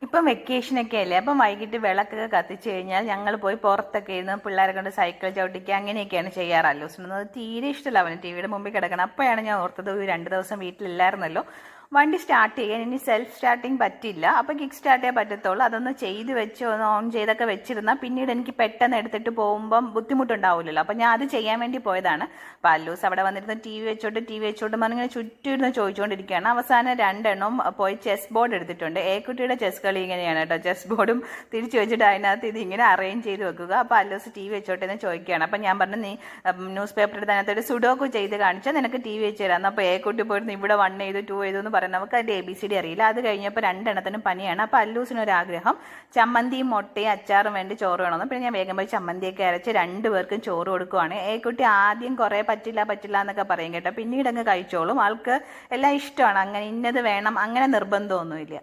ഇപ്പം വെക്കേഷനൊക്കെ അല്ലേ, അപ്പം വൈകിട്ട് വിളക്കൊക്കെ കത്തിച്ച് കഴിഞ്ഞാൽ ഞങ്ങൾ പോയി പുറത്തൊക്കെ ഇരുന്ന് പിള്ളേരെ കൊണ്ട് സൈക്കിൾ ചവിട്ടിക്കുക അങ്ങനെയൊക്കെയാണ് ചെയ്യാറ്. അത് തീരെ ഇഷ്ടമല്ല അവന് ടിവിയുടെ മുമ്പിൽ കിടക്കണം. അപ്പോഴാണ് ഞാൻ ഓർത്തത്, ഒരു 2 ദിവസം വീട്ടിലില്ലായിരുന്നല്ലോ, വണ്ടി സ്റ്റാർട്ട് ചെയ്യാൻ ഇനി സെൽഫ് സ്റ്റാർട്ടിങ് പറ്റില്ല, അപ്പോൾ കിക്ക് സ്റ്റാർട്ടേ പറ്റത്തുള്ളൂ. അതൊന്ന് ചെയ്ത് വെച്ച് ഒന്ന് ഓൺ ചെയ്തൊക്കെ വെച്ചിരുന്നാൽ പിന്നീട് എനിക്ക് പെട്ടെന്ന് എടുത്തിട്ട് പോകുമ്പം ബുദ്ധിമുട്ടുണ്ടാവില്ലല്ലോ. അപ്പം ഞാൻ അത് ചെയ്യാൻ വേണ്ടി പോയതാണ്. അപ്പോൾ അല്ലൂസ് അവിടെ വന്നിരുന്ന് ടി വി വെച്ചോട്ട് പറഞ്ഞിങ്ങനെ ചുറ്റും ഇരുന്ന് ചോദിച്ചുകൊണ്ടിരിക്കുകയാണ്. അവസാനം 2 എണ്ണം പോയി ചെസ് ബോർഡ് എടുത്തിട്ടുണ്ട്. കുട്ടിയുടെ ചെസ് കളി ഇങ്ങനെയാണ് കേട്ടോ, ചെസ് ബോർഡും തിരിച്ചു വെച്ചിട്ട് അതിനകത്ത് ഇത് ഇങ്ങനെ അറേഞ്ച് ചെയ്ത് വെക്കുക. അപ്പോൾ അല്ലൂസ് ടി വി വെച്ചോട്ടെ എന്ന് ചോദിക്കുകയാണ്. അപ്പം ഞാൻ പറഞ്ഞു, നീ ന്യൂസ് പേപ്പർ എടുത്ത് അതിനകത്തൊരു സുഡോക്കു ചെയ്ത് കാണിച്ചാൽ നിനക്ക് ടി വി വെച്ച് തരാം. അപ്പോൾ കുട്ടി പോയിരുന്നു ഇവിടെ 1 എഴുതു 2 എഴുതു എന്ന് പറയുന്നത്, നമുക്ക് അതിൻ്റെ ABCD അറിയില്ല. അത് കഴിഞ്ഞപ്പോൾ 2 എണ്ണത്തിനും പനിയാണ്. അപ്പോൾ അല്ലൂസിനൊരാഗ്രഹം ചമ്മന്തിയും മുട്ടയും അച്ചാറും വേണ്ടി ചോറ് വേണമെന്ന്. പിന്നെ ഞാൻ വേഗം പോയി ചമ്മന്തിയൊക്കെ അരച്ച് 2 പേർക്കും ചോറ് കൊടുക്കുവാണ്. കുട്ടി ആദ്യം കുറേ പറ്റില്ല എന്നൊക്കെ പറയും കേട്ടോ, പിന്നീട് അങ്ങ് കഴിച്ചോളും. ആൾക്ക് എല്ലാം ഇഷ്ടമാണ്, അങ്ങനെ ഇന്നത് വേണം അങ്ങനെ നിർബന്ധമൊന്നുമില്ല.